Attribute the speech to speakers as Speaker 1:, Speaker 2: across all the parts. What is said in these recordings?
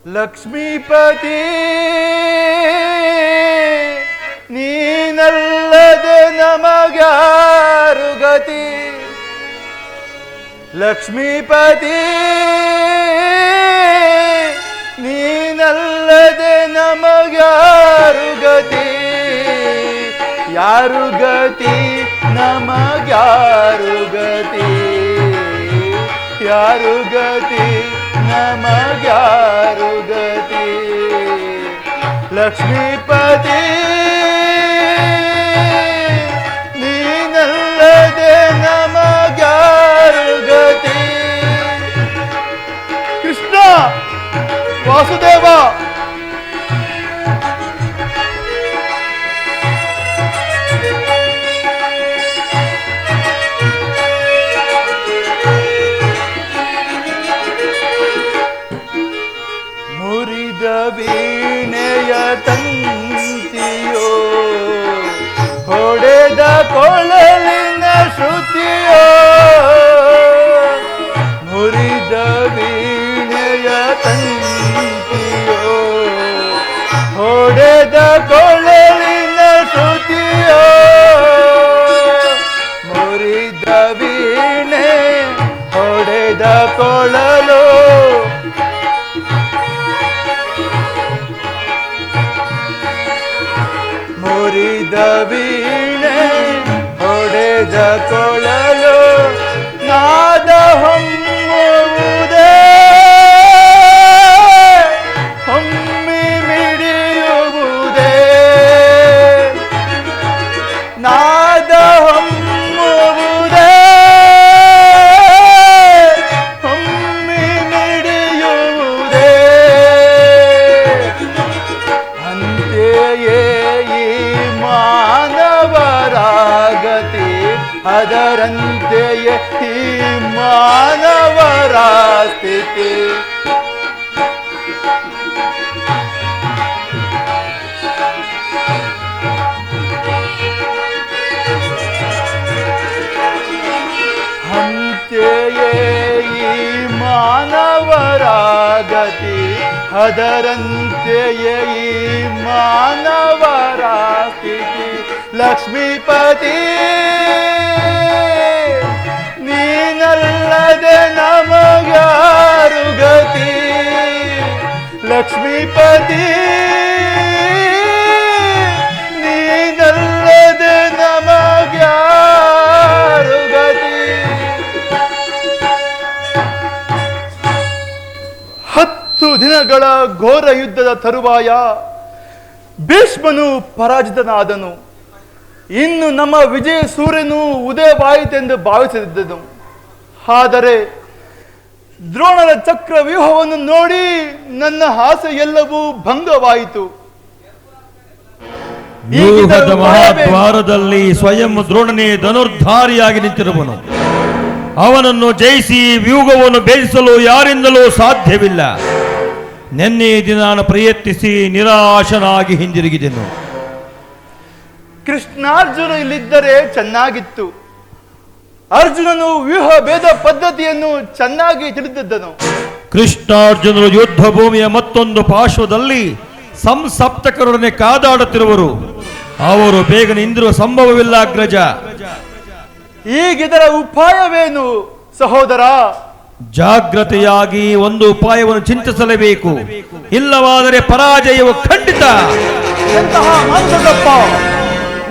Speaker 1: ಲಕ್ಷ್ಮೀಪತಿ ನೀನಲ್ಲದೆ ನಮಗ್ಯಾರು ಗತಿ. ಲಕ್ಷ್ಮೀಪತಿ ನೀನಲ್ಲದೆ ನಮಗ್ಯಾರು ಗತಿ. ಯಾರು ಗತಿ ನಮಗ್ಯಾರು ಗತಿ. ಯಾರು ಗತಿ ನಮಗ್ಯಾರು ಗತಿ. ಲಕ್ಷ್ಮೀಪತಿ ನೀನಲ್ಲದೆ ನಮಗ್ಯಾರು ಗತಿ. ಕೃಷ್ಣ ವಾಸುದೇವ ಮುರಿದ ವೀಣೆಯ ತಂತಿಯೋ ಹೊಡೆದ ಕೊಳಲಿನ ಶ್ರುತಿಯೋ. ಮುರಿದ ವೀಣೆಯ ತಂತಿಯೋ ಹೊಡೆದ ಕೊಳಲಿನ ಶ್ರುತಿಯೋ. ಮುರಿದ ವೀಣೆ ಹೊಡೆದ ಕೊಳಲು ಮುರಿದ ವೀಣೆ ಹೊಡೆದ ಕೊಳಲು ನಾದ ಹೊಮ್ಮುವುದೇ ಹೊಮ್ಮಿ ಮಿಡಿಯುವುದೇ. ನಾದ ಹೊಮ್ಮುವುದೇ ಹೊಮ್ಮಿ ಮಿಡಿಯುವುದೇ. ಅಂತೆಯೇ ಮಾನವರಾಗತಿ ಅದರಂತೆಯೇ ಈ ಮಾನವರ ಸ್ಥಿತಿ. ಅಂತೆಯೇ ಈ ಮಾನವರಾಗತಿ ಅದರಂತೆಯೇ ಈ ಮಾನವರ ಸ್ಥಿತಿ. ಲಕ್ಷ್ಮೀಪತಿ ನೀನಲ್ಲದೆ ನಮಗ್ಯಾರು ಗತಿ. ಲಕ್ಷ್ಮೀಪತಿ ನೀನಲ್ಲದೆ ನಮಗ್ಯಾರು ಗತಿ. 10 ದಿನಗಳ ಘೋರ ಯುದ್ಧದ ತರುವಾಯ ಭೀಷ್ಮನು ಪರಾಜಿತನಾದನು. ಇನ್ನು ನಮ್ಮ ವಿಜಯ ಸೂರ್ಯನು ಉದಯವಾಯಿತೆಂದು ಭಾವಿಸಿದ್ದನು. ಆದರೆ ದ್ರೋಣರ ಚಕ್ರ ವ್ಯೂಹವನ್ನು ನೋಡಿ ನನ್ನ ಆಸೆ ಎಲ್ಲವೂ ಭಂಗವಾಯಿತು.
Speaker 2: ವ್ಯೂಹದ ಮಹಾದ್ವಾರದಲ್ಲಿ ಸ್ವಯಂ ದ್ರೋಣನೇ ಧನುರ್ಧಾರಿಯಾಗಿ ನಿಂತಿರುವನು. ಅವನನ್ನು ಜಯಿಸಿ ವ್ಯೂಹವನ್ನು ಭೇದಿಸಲು ಯಾರಿಂದಲೂ ಸಾಧ್ಯವಿಲ್ಲ. ನಿನ್ನೆ ದಿನ ನಾನು ಪ್ರಯತ್ನಿಸಿ ನಿರಾಶನಾಗಿ ಹಿಂದಿರುಗಿದೆನು.
Speaker 1: ಕೃಷ್ಣಾರ್ಜುನ ಇಲ್ಲಿದ್ದರೆ ಚೆನ್ನಾಗಿತ್ತು. ಅರ್ಜುನನು ವ್ಯೂಹ ಭೇದ ಪದ್ಧತಿಯನ್ನು ಚೆನ್ನಾಗಿ ತಿಳಿದಿದ್ದನು.
Speaker 2: ಕೃಷ್ಣಾರ್ಜುನರು ಯುದ್ಧ ಭೂಮಿಯ ಮತ್ತೊಂದು ಪಾರ್ಶ್ವದಲ್ಲಿ ಸಂಸಪ್ತಕರೊಡನೆ ಕಾದಾಡುತ್ತಿರುವರು. ಅವರು ಬೇಗನೆ ಇಂದಿರುವ ಸಂಭವವಿಲ್ಲ ಅಗ್ರಜ.
Speaker 1: ಈಗಿದರ ಉಪಾಯವೇನು ಸಹೋದರ?
Speaker 2: ಜಾಗ್ರತೆಯಾಗಿ ಒಂದು ಉಪಾಯವನ್ನು ಚಿಂತಿಸಲೇಬೇಕು. ಇಲ್ಲವಾದರೆ ಪರಾಜಯವು ಖಂಡಿತ.
Speaker 3: ಎಂತಹ ಮಾನಸದಪ್ಪ,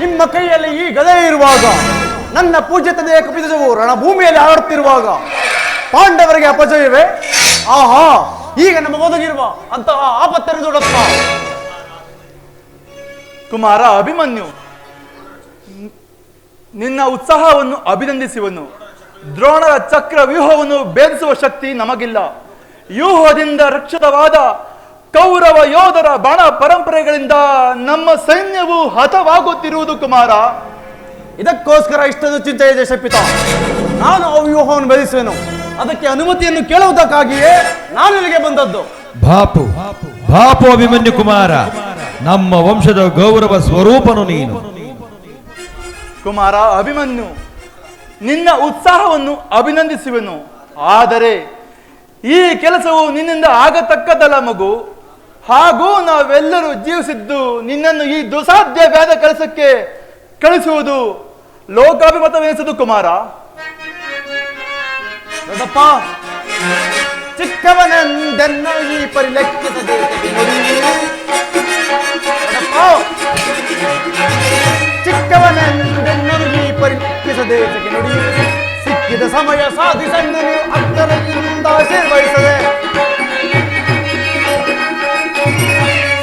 Speaker 3: ನಿಮ್ಮ ಕೈಯಲ್ಲಿ ಈ ಗದೆ ಇರುವಾಗ, ನನ್ನ ಪೂಜ್ಯ ತಂದೆಯ ಕಪಿಧ್ವಜವು ರಣಭೂಮಿಯಲ್ಲಿ ಆಡುತ್ತಿರುವಾಗ ಪಾಂಡವರಿಗೆ ಅಪಜಯವೇ? ಆಹಾ, ಈಗ ನಮಗೊದಗಿರುವ ಅಂತಹ ಆಪತ್ತನ್ನು ದೊಡ್ಡಪ್ಪ.
Speaker 1: ಕುಮಾರ ಅಭಿಮನ್ಯು, ನಿನ್ನ ಉತ್ಸಾಹವನ್ನು ಅಭಿನಂದಿಸುವನು. ದ್ರೋಣರ ಚಕ್ರ ವ್ಯೂಹವನ್ನು ಭೇದಿಸುವ ಶಕ್ತಿ ನಮಗಿಲ್ಲ. ವ್ಯೂಹದಿಂದ ರಕ್ಷಿತವಾದ ಕೌರವ ಯೋಧರ ಬಾಣ ಪರಂಪರೆಗಳಿಂದ ನಮ್ಮ ಸೈನ್ಯವು ಹತವಾಗುತ್ತಿರುವುದು ಕುಮಾರ.
Speaker 3: ಇದಕ್ಕೋಸ್ಕರ ಇಷ್ಟೊಂದು ಚಿಂತೆ ಇದೆ ಶಪಿತ. ನಾನು ಆ ವ್ಯೂಹವನ್ನು ಭೇದಿಸುವೆನು. ಅದಕ್ಕೆ ಅನುಮತಿಯನ್ನು ಕೇಳುವುದಕ್ಕಾಗಿಯೇ ನಾನು ಇಲ್ಲಿಗೆ ಬಂದದ್ದು.
Speaker 2: ಬಾಪು ಬಾಪು ಅಭಿಮನ್ಯು ಕುಮಾರ, ನಮ್ಮ ವಂಶದ ಗೌರವ ಸ್ವರೂಪನು ನೀನು.
Speaker 1: ಕುಮಾರ ಅಭಿಮನ್ಯು, ನಿನ್ನ ಉತ್ಸಾಹವನ್ನು ಅಭಿನಂದಿಸುವೆನು. ಆದರೆ ಈ ಕೆಲಸವು ನಿನ್ನಿಂದ ಆಗತಕ್ಕದ್ದಲ್ಲ ಮಗು. ಹಾಗೂ ನಾವೆಲ್ಲರೂ ಜೀವಿಸಿದ್ದು ನಿನ್ನನ್ನು ಈ ದುಸಾಧ್ಯವಾದ ಕೆಲಸಕ್ಕೆ ಕಳಿಸುವುದು ಲೋಕಾಭಿಮತವೆನಿಸದು ಕುಮಾರ.
Speaker 3: ದೊಡ್ಡಪ್ಪ, ಚಿಕ್ಕವನೆಂದೆನ್ನ ಈ ಪರಿಲೆಕ್ಕಿಸದೆ ಚಿಕ್ಕವನೆಂದೆನ್ನರು ಈ ಪರಿಲೆಕ್ಕಿಸದೆ ನುಡಿ. ಸಿಕ್ಕಿದ ಸಮಯ ಸಾಧಿಸೆಂದು ಅಕ್ಕರೆಯಿಂದ ಆಶೀರ್ವಹಿಸದೆ,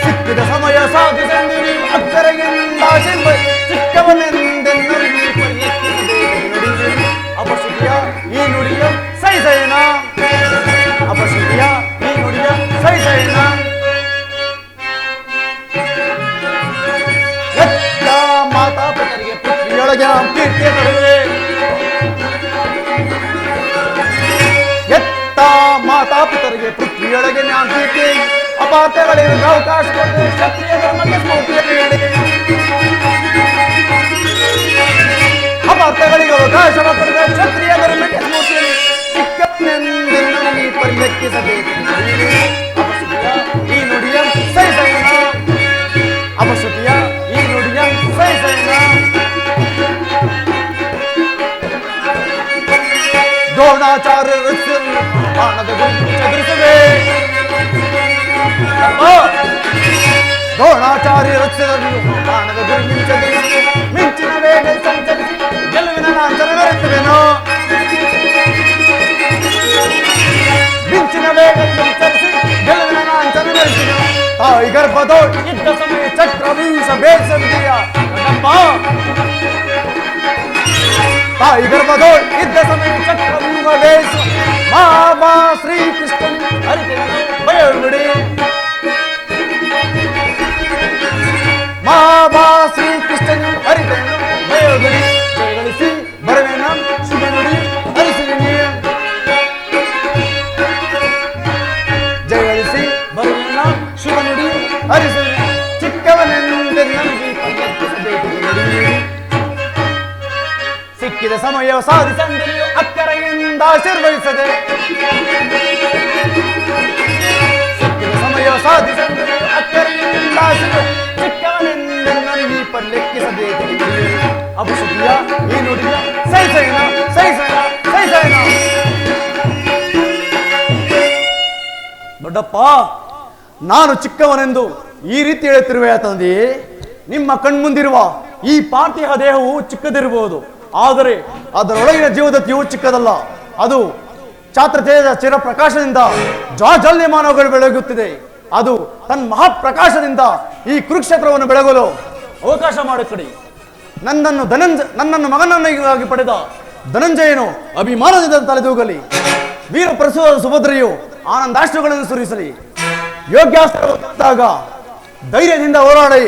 Speaker 3: ಸಿಕ್ಕಿದ ಸಮಯ ಸಾಧಿಸೆಂದು ನೀವು ಅಕ್ಕರೆಯಿಂದ ಆಶೀರ್ವಹಿಸ. ಚಿಕ್ಕವನೆಂದೆನ್ನರು ಈ ಪರಿಲೆಕ್ಕಿಸದೆ ನುಡಿ. ಅಪಶುದ್ಧಿಯ ಈ ನುಡಿಯ ಸೈಸೇನ, ಅಪಶುದ್ಧಿಯ ಈ ನುಡಿಯ ಸೈಸೇನ. ಎತ್ತ ಮಾತಾಪಿತರಿಗೆ ಪುತ್ರಿಯೊಳಗೆ ಕೀರ್ತಿಯ ನಡುವೆ, ಎತ್ತ ಮಾತಾಪಿತರಿಗೆ ಪೃಥ್ವಿಯೊಳಗೆ ಕೀರ್ತಿ. ಅಪಾರ್ಥಗಳಿಗೆ ಅವಕಾಶ ಕೊಟ್ಟು ಕ್ಷತ್ರಿಯ ಧರ್ಮಕ್ಕೆ ಸ್ಫೂರ್ತಿಯ ನೀಡಿ, ಅಪಾರ್ಥಗಳಿಗೆ ಅವಕಾಶ ಕೊಟ್ಟು ಕ್ಷತ್ರಿಯ ಧರ್ಮಕ್ಕೆ ಸ್ಫೂರ್ತಿಯ ಚಿಕ್ಕನೆಂದೆನ್ನನ್ನು ಪರಿಲೆಕ್ಕಿಸಬೇಕು. ಅಪಶುದ್ಧಿಯ ಈ ನುಡಿಯ ಸೈಸೇನ, ಅಪಶುದ್ಧಿಯ ಈ ನುಡಿಯ ಸೈಸೇನ. ದ್ರೋಣಾಚಾರ್ಯ ಬಾಣದ ಗುರುತು ಚದುರಿಸದೆ, ದ್ರೋಣಾಚಾರ್ಯ ರಕ್ಷದಲ್ಲಿ ಬಾಣದ ಗುರುತು ಚದುರಿಸದೆ, ಮಿಂಚಿನ ವೇಗ ಸಂಚರಿಸಿ ಗೆಲುವಿನ ಲಾಂಛನ ಮೆರೆಸುವೆನು. ಮಿಂಚಿನ ವೇಗ ಸಂಚರಿಸಿ ಗೆಲುವಿನ ಲಾಂಛನ ಮೆರೆಸುವೆನು. ತಾಯಿ ಗರ್ಭದೋಳ್ ಇದ್ದ ಸಮಯ ಚಕ್ರವ್ಯೂಹ ಬೇಸಂದಿಯ ತಾಯಿ ಗರ್ಭದೋಳ್ ಇದ್ದ ಸಮಯ ಚಕ್ರವ್ಯೂಹ ಬೇಸ ಮಾಬಾ ಶ್ರೀಕೃಷ್ಣನ್ ಹರಿಕೆಯನ್ನು ಬಯಲುಡಿ. ಮಾಬಾ ಶ್ರೀಕೃಷ್ಣನ್ ಹರಿಕೆಯನ್ನು ಬಯಲುಡಿ. ಜಯಗಳಿಸಿ ಬರುವೆನ ಶುಭ ನುಡಿ ಹರಿಸಿದಿನಿ. ಜಯಗಳಿಸಿ ಬರುವೆನ ಶುಭ ನುಡಿ ಹರಿಸಿದಿನಿ. ಚಿಕ್ಕವನೆಂದೆ ನನಗೆ ಪರಿಲಕ್ಷಿಸಬೇಕು ನುಡಿ. ಸಿಕ್ಕಿದ ಸಮಯ ಸಾಧಿಸಂದೆಯೂ ಅಕ್ಕರೆಯಿಂದ ಆಶೀರ್ವಹಿಸದೆ, ಸಿಕ್ಕಿದ ಸಮಯ ಸಾಧಿಸಂದೆಯೂ ಅಕ್ಕರೆಯಿಂದ ಆಶೀರ್ವಹಿಸದೆ. ಚಿಕ್ಕವನೆಂದೆ ನನಗೆ ಪರಿಲೆಕ್ಕಿಸಬೇಕು. ಅಪಶುದ್ಧಿಯ ಈ ನುಡಿಯ ಸೈಸೇನ, ಸೈಸೇನ, ಸೈಸೇನ. ದೊಡ್ಡಪ್ಪ, ನಾನು ಚಿಕ್ಕವನೆಂದು ಈ ರೀತಿ ಹೇಳುತ್ತಿರುವೆ ತಂದೆ. ನಿಮ್ಮ ಕಣ್ಮುಂದಿರುವ ಈ ಪಾರ್ಥಿವ ದೇಹವು ಚಿಕ್ಕದಿರಬಹುದು, ಆದರೆ ಅದರೊಳಗಿನ ಜೀವದತ್ತಿಯು ಚಿಕ್ಕದಲ್ಲ. ಅದು ಛಾತ್ರತೇಜ ಚಿರಪ್ರಕಾಶದಿಂದ ಜಾಜಲ್ಯಮಾನಗಳು ಬೆಳಗುತ್ತಿದೆ. ಅದು ತನ್ನ ಮಹಾಪ್ರಕಾಶದಿಂದ ಈ ಕುರುಕ್ಷೇತ್ರವನ್ನು ಬೆಳಗಲು ಅವಕಾಶ ಮಾಡಿಕೊಡಿ. ನನ್ನನ್ನು ಮಗನನ್ನಾಗಿ ಪಡೆದ ಧನಂಜಯನು ಅಭಿಮಾನದಿಂದ ತಲೆದೂಗಲಿ. ವೀರ ಪ್ರಸೂದ ಸುಭದ್ರೆಯು ಆನಂದಾಶ್ರುಗಳನ್ನು ಸುರಿಸಲಿ. ಯೋಗ್ಯಾಸ್ತ್ರದಾಗ ಧೈರ್ಯದಿಂದ ಹೋರಾಡಿ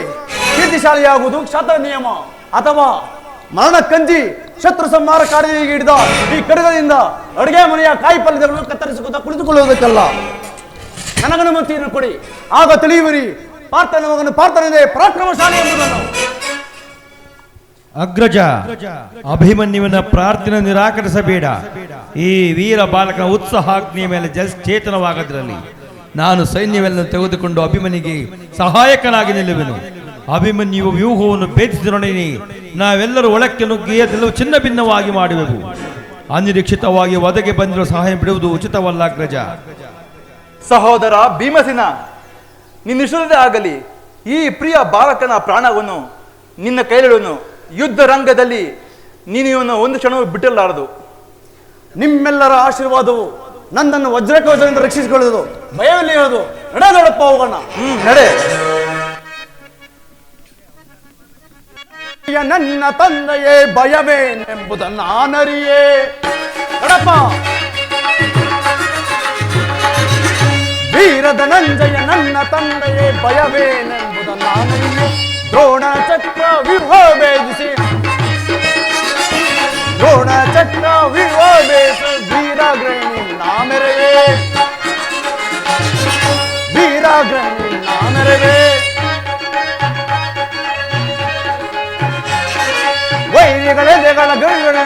Speaker 3: ಕೀರ್ತಿಶಾಲಿಯಾಗುವುದು ಕ್ಷಾತ್ರ ನಿಯಮ. ಅಥವಾ ಮರಣ ಕಂಜಿ ಶತ್ರು ಸಂಹಾರ ಕಾರ್ಯಕ್ಕೆ ಹಿಡಿದ ಈ ಖಡ್ಗದಿಂದ ಅಡುಗೆ ಮನೆಯ ಕಾಯಿ ಪಲ್ಯಗಳನ್ನು ಕತ್ತರಿಸಿಕೊತ ಕುಳಿತುಕೊಳ್ಳುವುದಕ್ಕಲ್ಲ. ನನಗನುಮತಿಯನ್ನು ಕೊಡಿ, ಆಗ ತಿಳಿಯುವಿರಿ ಪಾರ್ಥನ ಮಗನು ಪಾರ್ಥನಿದೆ ಪರಾಕ್ರಮಶಾಲಿ ಎಂಬುದನ್ನು.
Speaker 2: ಅಗ್ರಜ, ಅಭಿಮನ್ಯುವಿನ ಪ್ರಾರ್ಥನೆ ನಿರಾಕರಿಸಬೇಡ. ಈ ವೀರ ಬಾಲಕನ ಉತ್ಸಾಹಾಗ್ನಿಯ ಮೇಲೆ ಚೇತನವಾಗದಿರಲಿ. ನಾನು ಸೈನ್ಯವೆಲ್ಲ ತೆಗೆದುಕೊಂಡು ಅಭಿಮನ್ಯುಗೆ ಸಹಾಯಕನಾಗಿ ನಿಲ್ಲುವೆನು. ಅಭಿಮನ್ಯುವ ವ್ಯೂಹವನ್ನು ಭೇದಿಸಿದೊಡನೆ ನಾವೆಲ್ಲರೂ ಒಳಕ್ಕೆ ನುಗ್ಗಿ ಅದೆಲ್ಲವೂ ಚಿನ್ನ ಭಿನ್ನವಾಗಿ ಮಾಡುವೆವು. ಅನಿರೀಕ್ಷಿತವಾಗಿ ಒದಗಿ ಬಂದಿರುವ ಸಹಾಯ ಬಿಡುವುದು ಉಚಿತವಲ್ಲ ಅಗ್ರಜ.
Speaker 1: ಸಹೋದರ ಭೀಮಸೇನ, ನಿನ್ನಿಷ್ಟದೇ ಆಗಲಿ. ಈ ಪ್ರಿಯ ಬಾಲಕನ ಪ್ರಾಣವನ್ನು ನಿನ್ನ ಕೈಲಿಡುವನು. ಯುದ್ಧ ರಂಗದಲ್ಲಿ ನೀನು ಇವನು ಒಂದು ಕ್ಷಣವೂ ಬಿಟ್ಟಿರಲಾರದು.
Speaker 3: ನಿಮ್ಮೆಲ್ಲರ ಆಶೀರ್ವಾದವು ನನ್ನನ್ನು ವಜ್ರಕವಚದಿಂದ ರಕ್ಷಿಸಿಕೊಳ್ಳುವುದು. ಭಯವಿಲ್ಲ ಇರೋದು. ನಡೆದೊಡಪ್ಪ ಹೋಗೋಣ.
Speaker 1: ನಡೆ.
Speaker 3: ನನ್ನ ತಂದೆಯೇ ಭಯವೇನೆಂಬುದನ್ನು ನಾನರಿಯೇ. ನಡಪ್ಪ. ವೀರ ಧನಂಜಯ ನನ್ನ ತಂದೆಯೇ ಭಯವೇನೆಂಬುದನ್ನು ನಾನರಿಯೇ. ದ್ರೋಣ ಚಕ್ರ ವ್ಯೂಹ ಭೇದಿಸಿ, ದ್ರೋಣ ಚಕ್ರ ವ್ಯೂಹ ಭೇದಿಸಿ ವೀರಾಗ್ರಣಿ ನಾಮೆರವೇ, ವೀರಾಗ್ರಣಿ ನಾಮೆರವೇ. ವೈರಿಗಳೆದೆಗಳ ಗೈಗಳ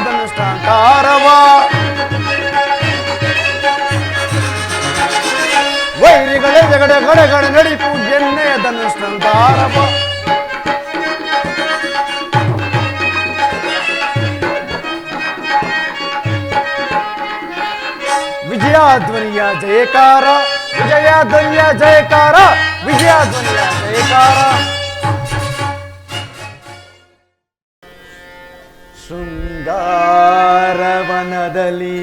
Speaker 3: ಧನುಷ್ಠಾಂಕಾರವ, ವೈರಿಗಳೇ ಜಗಡೆ ಗಡೆಗಡೆ ನಡಿಪು ಎಣ್ಣೆಯ ಧನುಷ್ಣಂತಾರಪ ವಿಜಯಧ್ವನಿಯ ಜಯಕಾರ ವಿಜಯಧ್ವನಿಯ ಜಯಕಾರ ವಿಜಯಧ್ವನಿಯ ಜಯಕಾರ ಶೃಂಗಾರವನದಲ್ಲಿ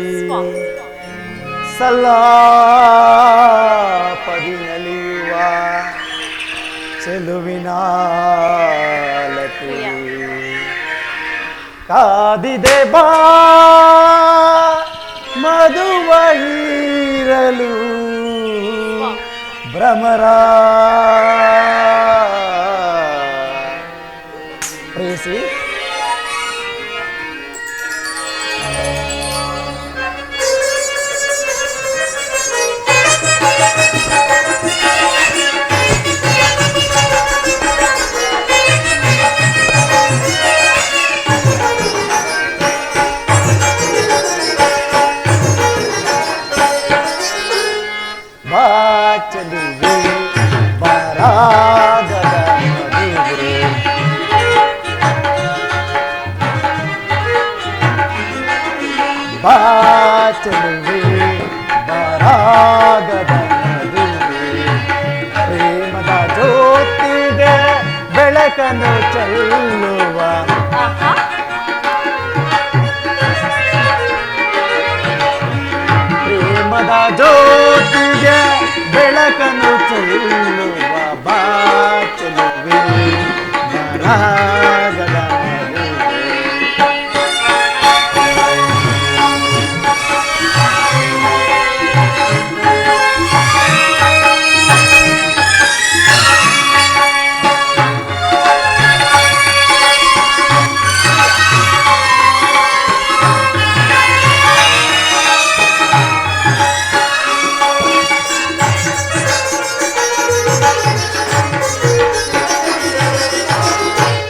Speaker 3: ಸಲಾಪದಿ ನಲಿಯುವ ಚೆಲುವಿನ ಲತೆ ಕಾದಿದೆ ಬಾ ಮಧುವ ಹೀರಲು ಭ್ರಮರ ಪ್ರೇಸಿ ಚೆಲುವೆ ಬರಾಗದ ಮಧುರೆ ಬಾ ಚೆಲುವೆ ಬರಾಗದ ಮಧುರೆ ಪ್ರೇಮದ ಜ್ಯೋತಿಗೆ ಬೆಳಕನ್ನು ಚೆಲ್ಲುವ ಪ್ರೇಮದ ಜ್ಯೋತಿಗೆ ಬೆಳಕನ್ನು ಚೆಲ್ಲುವ ಬಾ ಚೆಲುವೆ ಬರಾಗದ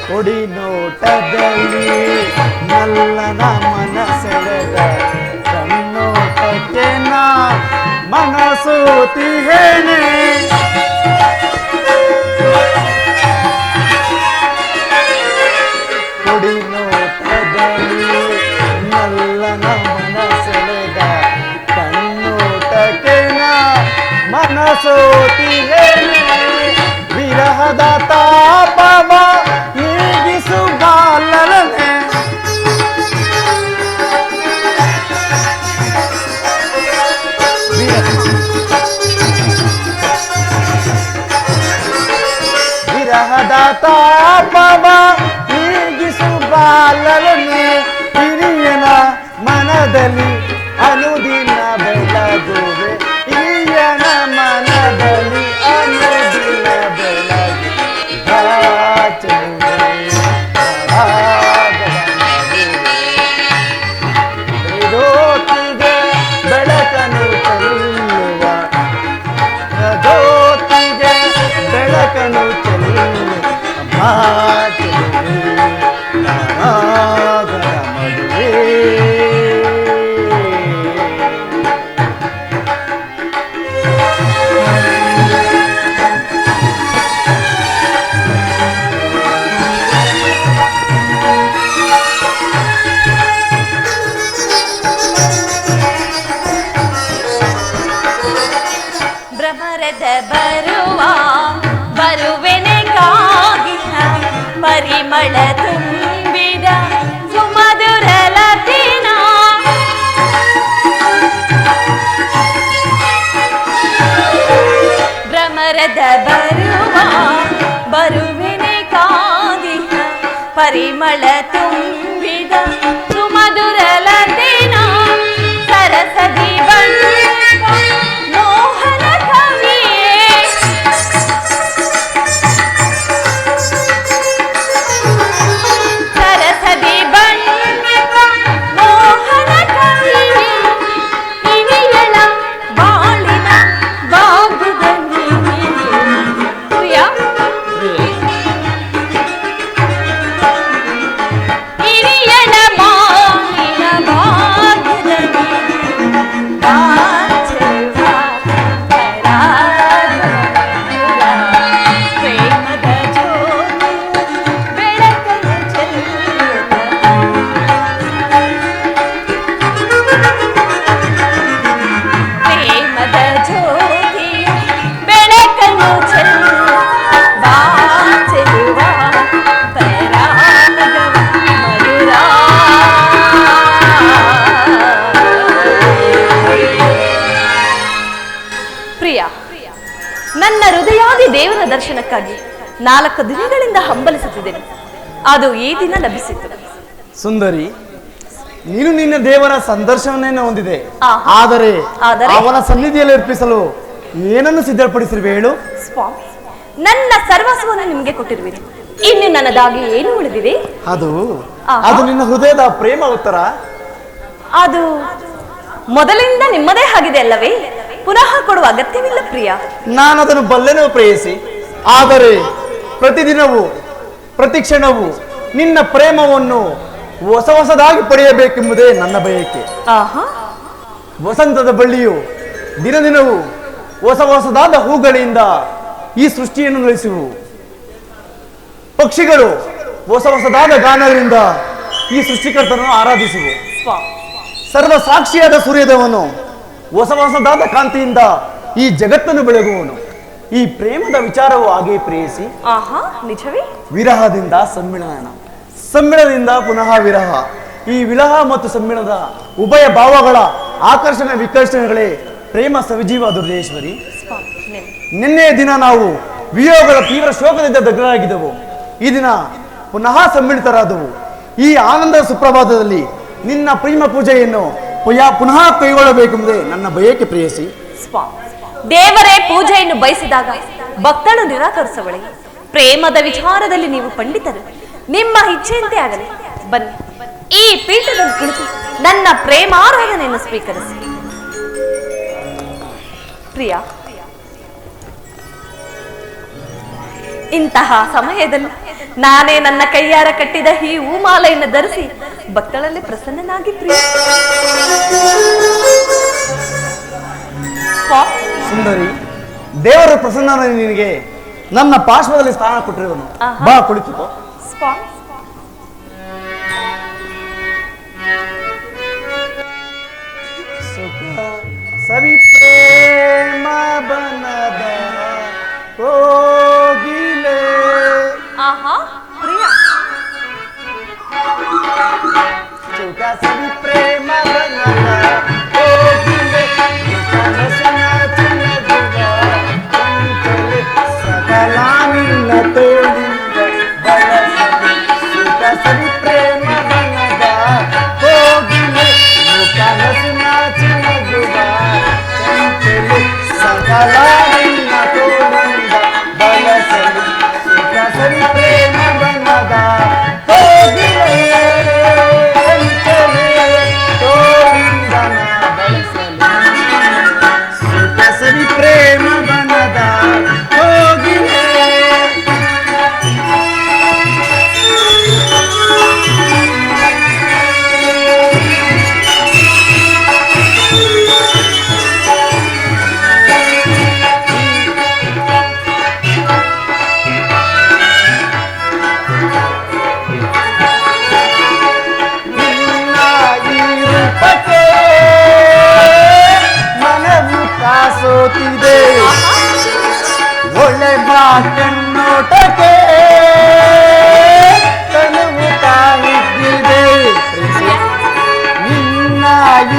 Speaker 3: ಕೊಡಿ ನೋಟದಲ್ಲಿ ನಲ್ಲನ ಮನಸೆಳೆದ ಕಣ್ಣೋಟಕ್ಕೆ ನಾ ಮನಸೋತಿಹೇನೆ ಕೊಡಿ ನೋಟದಲ್ಲಿ ನಲ್ಲನ ಮನಸೆಳೆದ ಕಣ್ಣೋಟಕ್ಕೆ ನಾ ಮನಸೋತಿಹೇನೆ ವಿರಹದ ತಾಪವ ನೀಗಿಸುಗಾಲನೆ ವಿರಹದ ತಾಪವ ನೀಗಿಸುಗಾಲನೆ ಹಿರಿಯನ ಮನದಲ್ಲಿ ಅನುದಿನ ಬೆಳಗುವೆ ಹಿರಿಯನ ಮನದಲ್ಲಿ ಅನುದಿನ ಬೆಳಗು ಜ್ಯೋತಿಗೆ ಬೆಳಕನ್ನು ಚೆಲ್ಲುವ ಜ್ಯೋತಿಗೆ ಬೆಳಕನ್ನು ಚೆಲ್ಲುವ ಮದುವೆ
Speaker 4: ಭ್ರಮರದ ಬರುವ ಬರುವೆನೆ ಕಾಗಿನ ಪರಿಮಳ ತುಂಬಿದ ಸುಮಧುರ ಲತಿನ ಭ್ರಮರದ ಬರುವ ಬರುವೆನೆ ಕಾಗಿನ ಪರಿಮಳ ತುಂಬಿದ ಸುಮಧುರ ಲತಿನ ಸರಸದಿ ಬಂದ ಪ್ರಿಯ, ನನ್ನ ಹೃದಯಾದಿ ದೇವರ ದರ್ಶನಕ್ಕಾಗಿ 4 ದಿನಗಳಿಂದ ಹಂಬಲಿಸುತ್ತಿದ್ದೇನೆ. ಅದು ಈ ದಿನ ಲಭಿಸಿತು.
Speaker 3: ಸುಂದರಿ, ನೀನು ನಿನ್ನ ದೇವರ ಸಂದರ್ಶನವನ್ನು ಹೊಂದಿದೆ.
Speaker 4: ಆಹಾ.
Speaker 3: ಆದರೆ
Speaker 4: ಆದರೆ?
Speaker 3: ಅವನ ಸನ್ನಿಧಿಯಲ್ಲಿ ಅರ್ಪಿಸಲು ಏನನ್ನು ಸಿದ್ಧಪಡಿಸಿರುವೆ ಹೇಳು?
Speaker 4: ಸ್ವಾಮಿ, ನನ್ನ ಸರ್ವಸ್ವವನ್ನು ನಿಮಗೆ ಕೊಟ್ಟಿರುವಿರಿ. ಇನ್ನು ನನ್ನದಾಗಿ ಏನು ಉಳಿದಿದೆ?
Speaker 3: ಅದು
Speaker 4: ಆಹಾ.
Speaker 3: ಅದು ನಿನ್ನ ಹೃದಯದ ಪ್ರೇಮ ಉತ್ತರ.
Speaker 4: ಅದು ಮೊದಲಿಂದ ನಿಮ್ಮದೇ ಆಗಿದೆ ಅಲ್ಲವೇ? ಪುನಃ ಕೊಡುವ ಅಗತ್ಯವಿಲ್ಲ ಪ್ರಿಯ.
Speaker 3: ನಾನು ಅದನ್ನು ಬಲ್ಲೆನೋ ಪ್ರೇಯಸಿ. ಆದರೆ ಪ್ರತಿದಿನವೂ ಪ್ರತಿ ಕ್ಷಣವೂ ನಿನ್ನ ಪ್ರೇಮವನ್ನು ಹೊಸದಾಗಿ ಪಡೆಯಬೇಕೆಂಬುದೇ ನನ್ನ ಬಯಕೆ.
Speaker 4: ಆಹಾ,
Speaker 3: ವಸಂತದ ಬಳ್ಳಿಯು ದಿನದಿನವೂ ಹೊಸದಾದ ಹೂಗಳಿಂದ ಈ ಸೃಷ್ಟಿಯನ್ನು ನಡೆಸುವು. ಪಕ್ಷಿಗಳು ಹೊಸದಾದ ಗಾನಗಳಿಂದ ಈ ಸೃಷ್ಟಿಕರ್ತನನ್ನು ಆರಾಧಿಸುವು.
Speaker 4: ಸ್ವಾಮಿ,
Speaker 3: ಸರ್ವ ಸಾಕ್ಷಿಯಾದ ಸೂರ್ಯದೇವನು ಹೊಸದಾದ ಕಾಂತಿಯಿಂದ ಈ ಜಗತ್ತನ್ನು ಬೆಳಗುವನು. ಈ ಪ್ರೇಮದ ವಿಚಾರವು ಹಾಗೆ ಪ್ರೇಯಸಿ.
Speaker 4: ಆಹಾ, ನಿಜವೇ?
Speaker 3: ವಿರಹದಿಂದ ಸಮ್ಮಿಳನ, ಸಮ್ಮಿಳನದಿಂದ ಪುನಃ ವಿರಹ. ಈ ವಿರಹ ಮತ್ತು ಸಮ್ಮಿಳನದ ಉಭಯ ಭಾವಗಳ ಆಕರ್ಷಣೆ ವಿಕರ್ಷಣೆಗಳೇ ಪ್ರೇಮ ಸವಿಜೀವ ದುರ್ಗೇಶ್ವರಿ.
Speaker 4: ಸ್ವಾಮಿ, ನಿಮ್ಗೆ.
Speaker 3: ನಿನ್ನೆಯ ದಿನ ನಾವು ವಿಯೋಗಗಳ ತೀವ್ರ ಶೋಕದಿಂದ ದಗ್ಧರಾಗಿದ್ದೆವು. ಈ ದಿನ ಪುನಃ ಸಮ್ಮಿಳಿತರಾದವು. ಈ ಆನಂದದ ಸುಪ್ರಭಾತದಲ್ಲಿ ನಿನ್ನ ಪ್ರೇಮ ಪೂಜೆಯನ್ನು ಪುನಃ ಕೈಗೊಳ್ಳಬೇಕೆಂಬುದೇ ನನ್ನ ಬಯಕೆ ಪ್ರೇಯಸಿ.
Speaker 4: ಸ್ವಾಮಿ, ದೇವರೇ ಪೂಜೆಯನ್ನು ಬಯಸಿದಾಗ ಭಕ್ತಳು ನಿರಾಕರಿಸುವಳೆ. ಪ್ರೇಮದ ವಿಚಾರದಲ್ಲಿ ನೀವು ಪಂಡಿತರು. ನಿಮ್ಮ ಇಚ್ಛೆಯಂತೆ ಆಗಲಿ. ಬನ್ನಿ, ಈ ಪೀಠದಲ್ಲಿ ಕುಳಿತು ನನ್ನ ಪ್ರೇಮಾರಾಧನೆಯನ್ನು ಸ್ವೀಕರಿಸಿ. ಪ್ರಿಯ, ಇಂತಹ ಸಮಯದಲ್ಲಿ ನಾನೇ ನನ್ನ ಕೈಯಾರ ಕಟ್ಟಿದ ಈ ಹೂಮಾಲೆಯನ್ನು ಧರಿಸಿ ಭಕ್ತಳಲ್ಲಿ ಪ್ರಸನ್ನನಾಗಿ ಪ್ರಿಯ.
Speaker 3: ಸುಂದರಿ, ದೇವರ ಪ್ರಸನ್ನ ನಿನಗೆ ನನ್ನ ಪಾರ್ಶ್ವದಲ್ಲಿ ಸ್ಥಾನ ಕೊಟ್ಟಿರುವನು.
Speaker 4: ಆಹಾ.
Speaker 3: ಬಾ, ಕುಳಿತುಕೋ.
Speaker 4: ಸ್ವಾಮಿ,
Speaker 3: ಸವಿ ಪ್ರೇಮ ಬನದ ಕೋಗಿಲೆ.
Speaker 4: ಆಹಾ, ಪ್ರಿಯ.
Speaker 3: ಸುಖ ಸವಿ ಪ್ರೇಮ ಬನದ ಕೋಗಿಲೆ. ಕನಸಿನ ಚಿನ್ನದುವ ಕಂಕಲೆ ಸಕಲ ನಿನ್ನ ತೋಳಿಂದ ಬಳಸಲಿ. ಸುಖ ಸವಿ ಪ್ರೇಮ ಬನದ ಕೋಗಿಲೆ. ಕನಸಿನ ಚಿನ್ನದುವ ಕಂಕಲೆ ಸಕಲ ನಿನ್ನ ತೋಳಿಂದ ಬಳಸಲಿ. ಸುಖ ಸವಿ ಪ್ರೇಮ ಬನದ ಕೋಗಿಲೆ. ಸರಿ ಪ್ರೇಮ ಬನದ ಹೋಗಿಲೆ. ನಿನ್ನ ಈ ರೂಪಕ್ಕೆ ಮನವು ಕಾಸೋತಿದೆ. ಒಳ್ಳೆ ಬಾ ಕಣ್ಣೋಟಕ್ಕೆ ತನುವು ತಾಯಿದ್ದಿದೆ. ನಿನ್ನ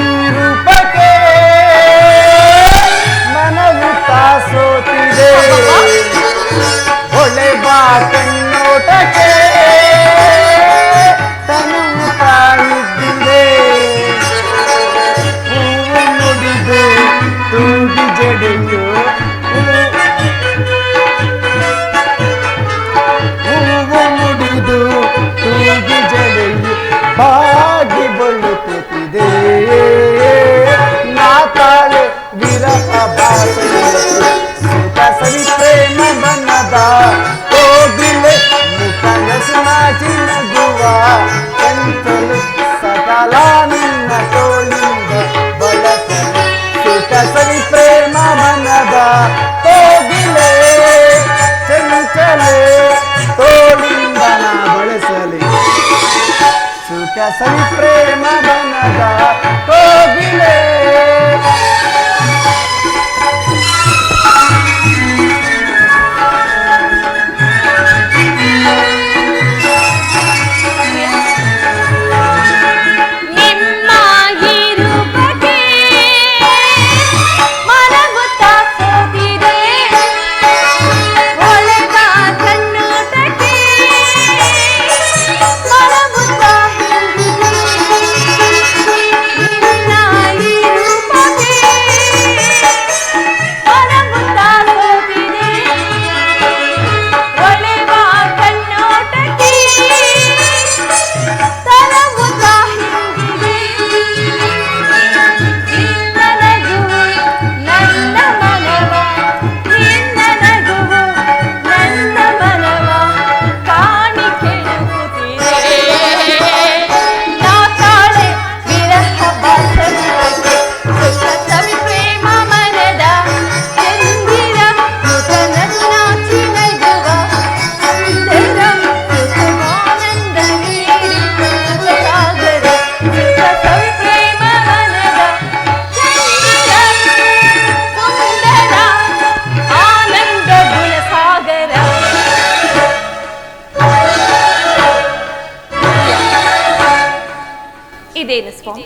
Speaker 3: ಈ ರೂಪಕ್ಕೆ ಮನವು ಕಾಸೋತಿದೆ. ಒಳ್ಳೆ ಬಾ ಕಣ್ಣೋಟಕ್ಕೆ ತನುವು ತಾಯಿದ್ದಿದೆ. ಹೂವು ನುಡಿದು ತೂಗಿ ಜಡೆಯು ಹೂವು ಮುಡಿದು ತೂಗಿ ಜಡೆಯು ಬಾಗಿ ಬಳುಕುತ್ತಿದೆ. ನಾತಾಳೆ ವಿರಹ ಭಾಷೆಯಲ್ಲಿ ಸುಖ ಸವಿ ಪ್ರೇಮ ಬನ್ನದ ಕೋಗಿಲೆ. ಮುಖನಸಿನ ಚಿನ್ನಗುವ ಕಂಚಲು ಸಕಲ ನಿನ್ನ ತೋಳಿಂದ ಬಳಸಲು. ಸುಖ ಸವಿ ಪ್ರೇಮ ಬನ್ನದ ಕೋಗಿಲೆ. ಚಂಚಲೆ ತೋಳಿಂದ ನಾ ಬಳಸಲಿ. ಸುಖ ಸವಿ ಪ್ರೇಮ ಬನ್ನದ ಕೋಗಿಲೆ.
Speaker 4: ನಿಮ್ಮ ಈ ರೂಪಕ್ಕೆ ಮನಗುತ್ತ ಇದೇನು ಸ್ವಾಮಿ,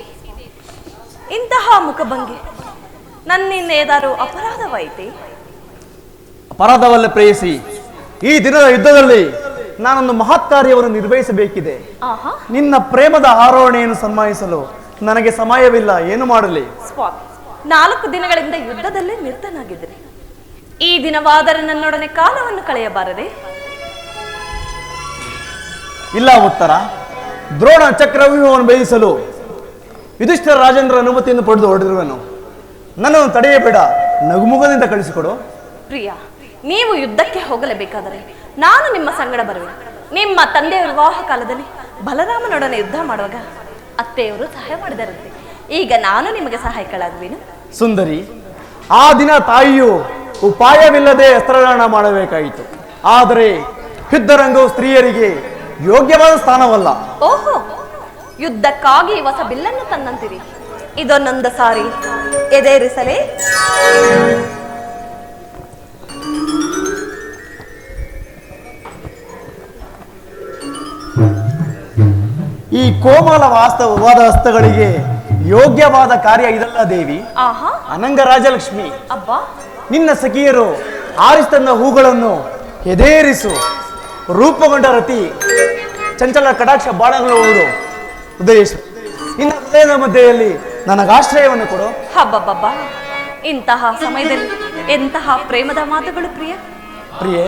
Speaker 4: ಇಂತಹ ಮುಖಭಂಗಿ? ನನ್ನಿಂದ ಏದಾರು ಅಪರಾಧವಾಯಿತೆ?
Speaker 3: ಅಪರಾಧವಲ್ಲ ಪ್ರೇಯಸಿ. ಈ ದಿನದ ಯುದ್ಧದಲ್ಲಿ ನಾನೊಂದು ಮಹತ್ ಕಾರ್ಯವನ್ನು ನಿರ್ವಹಿಸಬೇಕಿದೆ.
Speaker 4: ಆಹಾ
Speaker 3: ನಿನ್ನ ಪ್ರೇಮದ ಆರೋಹಣೆಯನ್ನು ಸನ್ಮಾನಿಸಲು ನನಗೆ ಸಮಯವಿಲ್ಲ. ಏನು ಮಾಡಲಿ?
Speaker 4: ಸ್ವಾಮಿ, 4 ದಿನಗಳಿಂದ ಯುದ್ಧದಲ್ಲೇ ನಿರತನಾಗಿದ್ದರೆ ಈ ದಿನವಾದರೆ ನನ್ನೊಡನೆ ಕಾಲವನ್ನು ಕಳೆಯಬಾರದೆ?
Speaker 3: ಇಲ್ಲ ಉತ್ತರ. ದ್ರೋಣ ಚಕ್ರವ್ಯೂಹವನ್ನು ಬೇಯಿಸಲು ಯುಧಿಷ್ಠಿರ ರಾಜೇಂದ್ರ ಅನುಮತಿಯನ್ನು ಪಡೆದು ಹೊರಡಿರುವೆನು. ನನ್ನನ್ನು ತಡೆಯಬೇಡ, ನಗುಮುಗದಿಂದ ಕಳಿಸಿಕೊಡು.
Speaker 4: ಪ್ರಿಯ, ನೀವು ಯುದ್ಧಕ್ಕೆ ಹೋಗಲೇಬೇಕಾದರೆ ನಾನು ನಿಮ್ಮ ಸಂಗಡ ಬರುವೆ. ನಿಮ್ಮ ತಂದೆಯ ವಿವಾಹ ಕಾಲದಲ್ಲಿ ಬಲರಾಮನೊಡನೆ ಯುದ್ಧ ಮಾಡುವಾಗ ಅತ್ತೆಯವರು ಸಹಾಯ ಮಾಡಿದರಂತೆ. ಈಗ ನಾನು ನಿಮಗೆ ಸಹಾಯಕಳಾಗುವೆನು.
Speaker 3: ಸುಂದರಿ, ಆ ದಿನ ತಾಯಿಯು ಉಪಾಯವಿಲ್ಲದೆ ಅಸ್ತ್ರದಾನ ಮಾಡಬೇಕಾಯಿತು. ಆದರೆ ಯುದ್ಧರಂಗವು ಸ್ತ್ರೀಯರಿಗೆ ಯೋಗ್ಯವಾದ ಸ್ಥಾನವಲ್ಲ.
Speaker 4: ಓಹೋ, ಯುದ್ಧಕ್ಕಾಗಿ ಹೊಸ ಬಿಲ್ಲನ್ನು ತಂದಂತಿರಿ. ಇದೊಂದೊಂದು ಸಾರಿ ಎದೇರಿಸಲೇ?
Speaker 3: ಈ ಕೋಮಲ ವಾಸ್ತವವಾದ ಹಸ್ತಗಳಿಗೆ ಯೋಗ್ಯವಾದ ಕಾರ್ಯ ಇದಲ್ಲ ದೇವಿ.
Speaker 4: ಆಹಾ,
Speaker 3: ಅನಂಗ ರಾಜಲಕ್ಷ್ಮಿ,
Speaker 4: ಅಬ್ಬಾ,
Speaker 3: ನಿನ್ನ ಸಖಿಯರು ಆರಿಸ್ತಂದ ಹೂಗಳನ್ನು ಎದೇರಿಸು. ರೂಪುಗೊಂಡ ರತಿ ಚಂಚಲ ಕಟಾಕ್ಷ ಬಾಣಗಳು ಓಡು. ಉದಯೇಶ್ವರಿ, ನಿನ್ನ ಹೃದಯದ ಮಧ್ಯೆಯಲ್ಲಿ ನನಗಾಶ್ರಯವನ್ನು ಕೊಡು.
Speaker 4: ಹಬ್ಬಬ್ಬಬ್ಬ, ಇಂತಹ ಸಮಯದಲ್ಲಿ ಎಂತಹ ಪ್ರೇಮದ ಮಾತುಗಳು ಪ್ರಿಯ.
Speaker 3: ಪ್ರಿಯೆ,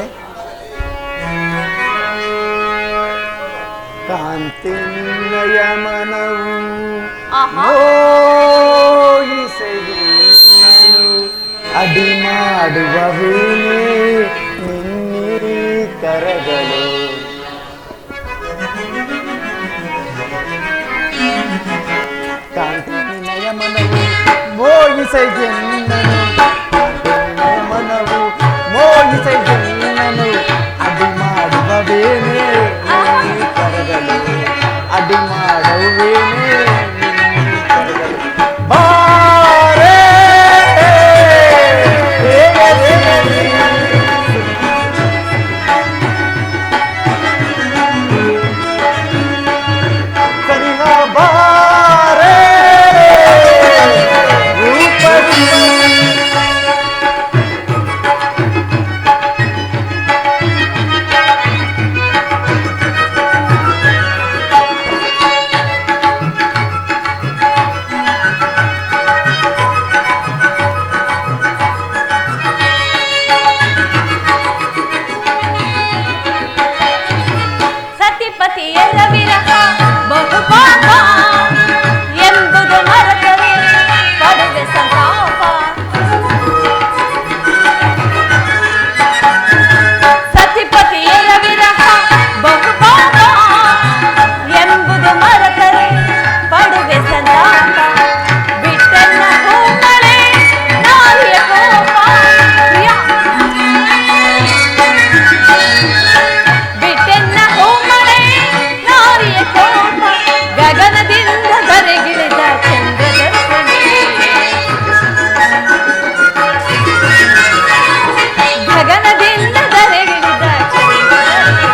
Speaker 3: ಕಾಂತಿ ನಿನ್ನಯ ಮನವು
Speaker 4: ಆಹಾ,
Speaker 3: ಮೋಹಿಸೆಯನ್ನನು ಅಡಿ ಮಾಡುವವೇನೆ ನಿನ್ನೀ ಕರಗಳು. ಕಾಂತಿ ನಿನ್ನಯ ಮನವು ಮೋಹಿಸೆಯನ್ನನು, ಮನವು ಮೋಹಿಸೆಯನ್ನನು ಅಡಿ ಮಾಡುವವೇನೆ ನಿನ್ನೀ ಕರಗಳು. ಅಡಿ ಮಾಡುವೇನೆ ನಿನ್ನೀ ಕರಗಳು. ಬಾರೆ ಕರಿಹ ಬಾರೆ ರೂಪದಿ.
Speaker 4: ಸತಿಪತಿಯರ ವಿರಹ ಬಹುಪಾಪ ಎಂಬುದು ಮರೆತರೆ ಪಡುವೆ ಸಂತಾಪ. ಸತಿಪತಿಯರ ವಿರಹ ಬಹುಪಾಪ ಎಂಬುದು ಮರೆತರೆ ಪಡುವೆ ಸಂತಾಪ. ಬಿಟ್ಟೆನ್ನ ಹೂಮಳೆ ನಾರಿಯ ಕೋಪ. ಪ್ರಿಯ, ಬಿಟ್ಟೆನ್ನ ಹೂಮಳೆ ನಾರಿಯ ಕೋಪ. ಗಗನದಿಂದ ಧರೆಗಿಳಿದ ಚಂದ್ರದರ್ಶನೆ. ಗಗನದಿಂದ ಧರೆಗಿಳಿದ ಚಂದ್ರದರ್ಶನೆ.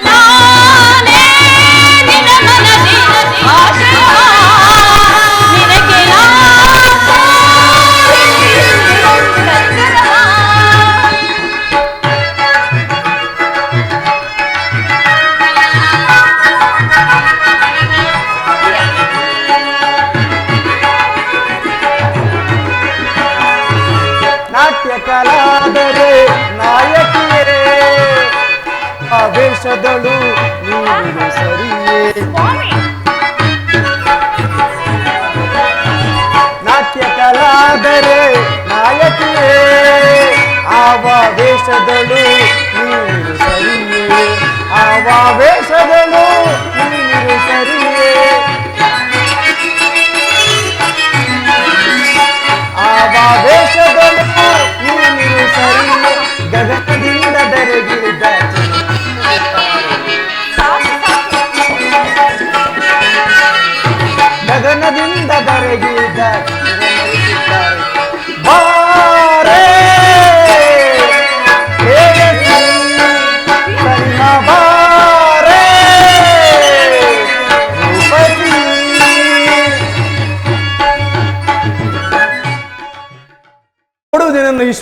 Speaker 4: ನಾನೇ ನಿನ್ನ ಮನದಿ ಆಶಯ, ನಿನಗೆ
Speaker 3: ನಾಟ್ಯ ಕಲಾದರೆ ನಾಯಕಿಯೇ, ಆವೇಶದಳು ನೀನು ಸರಿಯೇ. ನಾಟ್ಯ ಕಲಾದರೆ ನಾಯಕಿಯೇ, ಆವೇಶದಳು ನೀನು ಸರಿಯೇ. ಆವೇಶದಳು ನೀನು ಸರಿಯೇ. ಆವೇಶದಳು ನೀನು ಸರಿಯೇ. ಗಗನದಿಂದ ಧರೆಗಿಳಿದ ಗಗನದಿಂದ ಧರೆಗಿಳಿದ ಚಂದ್ರಮರಿಸಿದ್ದಾರೆ. ಬಾರೆ ಪ್ರೇಯಸಿ, ಕರಿಹ ಬಾರೆ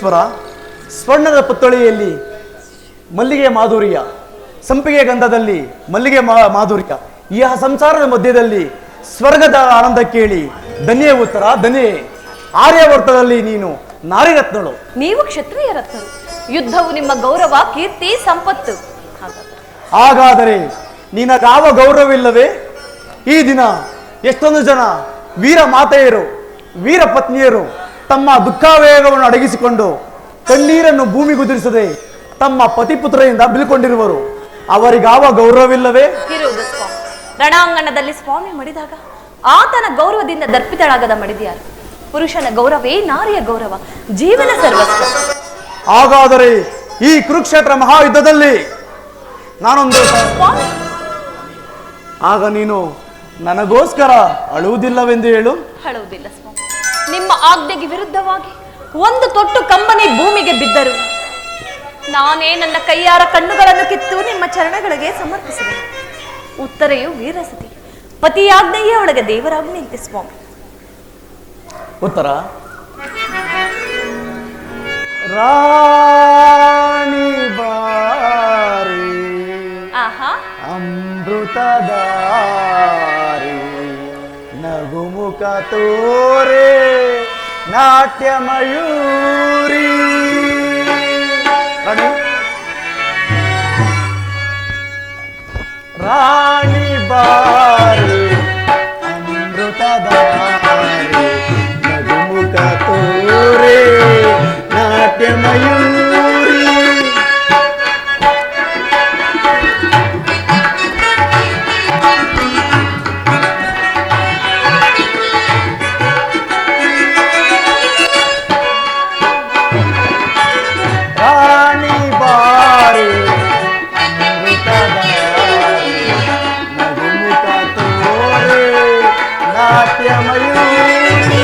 Speaker 3: ಈಶ್ವರ, ಸ್ವರ್ಣದ ಪುತ್ಥಳಿಯಲ್ಲಿ ಮಲ್ಲಿಗೆ ಮಾಧುರ್ಯ, ಸಂಪಿಗೆ ಗಂಧದಲ್ಲಿ ಮಲ್ಲಿಗೆ ಮಾಧುರ್ಯ, ಈ ಸಂಸಾರದ ಮಧ್ಯದಲ್ಲಿ ಸ್ವರ್ಗದ ಆನಂದ ಕೇಳಿ ಧನ್ಯೇ ಉತ್ತರ, ಧನ್ಯೇ. ಆರ್ಯವರ್ತದಲ್ಲಿ ನೀನು ನಾರಿರತ್ನಳು.
Speaker 4: ನೀವು ಕ್ಷತ್ರಿಯ ರತ್ನರು. ಯುದ್ಧವು ನಿಮ್ಮ ಗೌರವ, ಕೀರ್ತಿ, ಸಂಪತ್ತು.
Speaker 3: ಹಾಗಾದರೆ ನಿನಗಾವ ಗೌರವವಿಲ್ಲವೇ? ಈ ದಿನ ಎಷ್ಟೊಂದು ಜನ ವೀರ ಮಾತೆಯರು, ವೀರ ಪತ್ನಿಯರು ತಮ್ಮ ದುಃಖಾವೇಗವನ್ನು ಅಡಗಿಸಿಕೊಂಡು ಕಣ್ಣೀರನ್ನು ಭೂಮಿಗುದಿರಿಸದೆ ತಮ್ಮ ಪತಿಪುತ್ರರಿಂದ ಬೀಳ್ಕೊಂಡಿರುವರು. ಅವರಿಗಾವ ಗೌರವವಿಲ್ಲವೇ?
Speaker 4: ಇರುವುದು ಸ್ವಾಮಿ. ರಣಾಂಗಣದಲ್ಲಿ ಸ್ವಾಮಿ ಮಡಿದಾಗ ಆತನ ಗೌರವದಿಂದ ದರ್ಪಿತಳಾಗದ ಮಡಿದ್ಯಾರು? ಪುರುಷನ ಗೌರವೇ ನಾರಿಯ ಗೌರವ, ಜೀವನ ಸರ್ವಸ್ವ.
Speaker 3: ಹಾಗಾದರೆ ಈ ಕುರುಕ್ಷೇತ್ರ ಮಹಾಯುದ್ಧದಲ್ಲಿ ನಾನೊಂದು
Speaker 4: ಸ್ವಾಮಿ,
Speaker 3: ಆಗ ನೀನು ನನಗೋಸ್ಕರ ಅಳುವುದಿಲ್ಲವೆಂದು ಹೇಳು.
Speaker 4: ಅಳುವುದಿಲ್ಲ ಸ್ವಾಮಿ. ನಿಮ್ಮ ಆಜ್ಞೆಗೆ ವಿರುದ್ಧವಾಗಿ ಒಂದು ತೊಟ್ಟು ಕಂಬನಿ ಭೂಮಿಗೆ ಬಿದ್ದರು ನಾನೇ ನನ್ನ ಕೈಯಾರ ಕಣ್ಣುಗಳನ್ನು ಕಿತ್ತು ನಿಮ್ಮ ಚರಣಗಳಿಗೆ ಸಮರ್ಪಿಸಿದೆ. ಉತ್ತರೆಯು ವೀರಸತಿ, ಪತಿಯಾಜ್ಞೆಯೇ ಒಳಗೆ ದೇವರಾಜ್ಞೆ ಅಂತೆ ಸ್ವಾಮಿ.
Speaker 3: ಉತ್ತರ ರಾಣಿ ಬಾರಿ
Speaker 4: ಆಹಾ,
Speaker 3: ಅಮೃತದಾರಿ ನಗುಮುಖ ತೋರೆ ನಾಟ್ಯ ಮಯೂರಿ. ರಾಣಿ ಬಾರಿ ಅಮೃತದಾರಿ ನಗುಮುಖ ತೋರೆ ನಾಟ್ಯ ಮಯೂರಿ. ರಾಣಿ ಬಾರಿ ಅಮೃತದಾರಿ ನಗುಮುಖ ತೋರೆ ನಾಟ್ಯ ಮಯೂರಿ.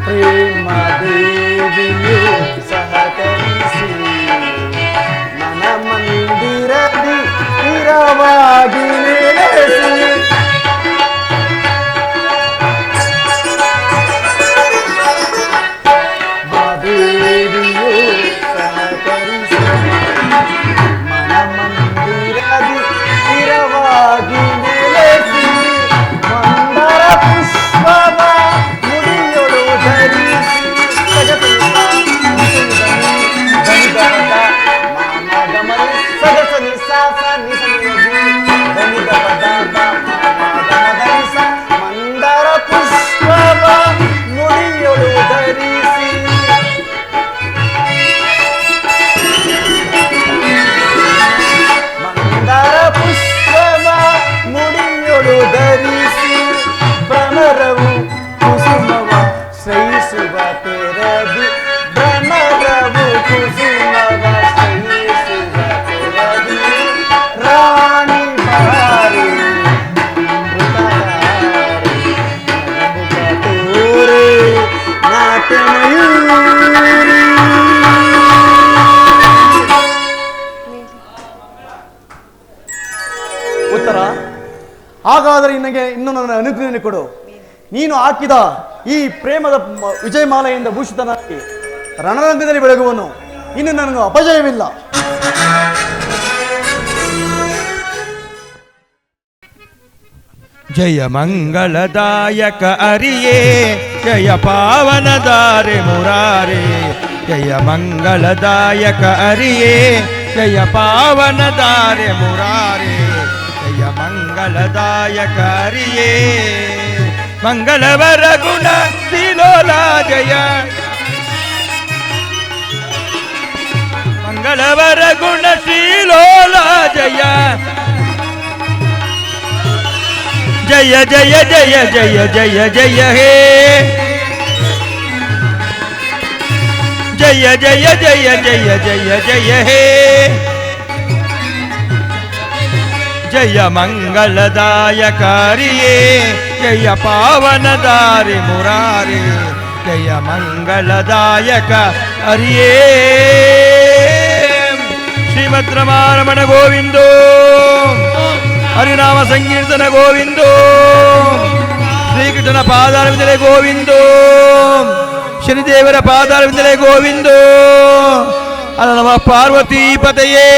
Speaker 3: ಪ್ರೇಮ ದೇವಿಯು ಸಹಕರಿಸಿ ಮನ ಮಂದಿರದಿ ಸ್ಥಿರವಾಗಿ ನೆಲೆಸಿ. ಮಾದೇವಿಯು ಸಹಕರಿಸಿ ಮನ ಮಂದಿರದಿ ಸ್ಥಿರವಾಗಿ ನೆಲೆಸಿ. ಮಂದರ ಪುಷ್ಪವ ಮುಡಿಯೊಳು ಧರಿಸಿ ಮಂದರ ಪುಷ್ಪವ ಮುಡಿಯೊಳು ಧರಿಸಿ. ಮಂದರ ಪುಷ್ಪವ ಮುಡಿಯೊಳು ಧರಿಸಿ ಭ್ರಮರವು ಕುಸುಮವ ಶ್ರಯಿಸುವ ತೆರದಿ. ಭ್ರಮರವು ಕುಸುಮವ ಶ್ರಯಿಸುವ ತೆರದಿ. ರಾಣಿ ಬಾರಿ ಅಮೃತಧಾರಿ ನಗುಮುಖ ತೋರೆ ನಾಟ್ಯ ಮಯೂರಿ. ಉತ್ತರ ಹಾಗಾದರೆ ನಿನಗೆ ಇನ್ನು ನನ್ನ ಅನುಜ್ಞೆಯನ್ನು ಕೊಡು. ನೀನು ಹಾಕಿದ ಈ ಪ್ರೇಮದ ವಿಜಯಮಾಲೆಯಿಂದ ಭೂಷಿತನಾಗಿ ರಣರಂಗದಲ್ಲಿ ಬೆಳಗುವನು. ಇನ್ನು ನನಗೆ ಅಪಜಯವಿಲ್ಲ.
Speaker 2: ಜಯ ಮಂಗಳದಾಯಕ ಅರಿಯೇ, ಜಯ ಪಾವನದಾರೆ ಮುರಾರೆ. ಜಯ ಮಂಗಳದಾಯಕ ಅರಿಯೇ, ಜಯ ಪಾವನದಾರೆ ಮುರಾರೆ. ಜಯ ಮಂಗಳದಾಯಕ ಅರಿಯೇ, ಮಂಗಳವರ ಗುಣ ಶ್ರೀಲೋಲ ಜಯ. ಮಂಗಳವರ ಗುಣ ಶ್ರೀಲೋಲ ಜಯ. ಜಯ ಜಯ ಜಯ ಜಯ ಜಯ ಜಯ ಹೇ. ಜಯ ಜಯ ಜಯ ಜಯ ಜಯ ಜಯ ಹೇ. ಜಯ ಮಂಗಳದಾಯಕಾರಿಯೇ, ಜಯ ಪಾವನದಾರಿ ಮುರಾರಿ. ಜಯ ಮಂಗಳದಾಯಕ ಹರಿಯೇ ಶ್ರೀಮದ್ ರಮಾರಮಣ ಗೋವಿಂದೋ ಹರಿನಾಮ ಸಂಕೀರ್ತನ ಗೋವಿಂದೋ ಶ್ರೀಕೃಷ್ಣನ ಪಾದಾರವಿಂದಲೇ ಗೋವಿಂದೋ ಶನಿದೇವರ ಪಾದಾರವಿಂದಲೇ ಗೋವಿಂದೋ ಅಲ್ಲ ನಮ ಪಾರ್ವತಿ ಪತೆಯೇ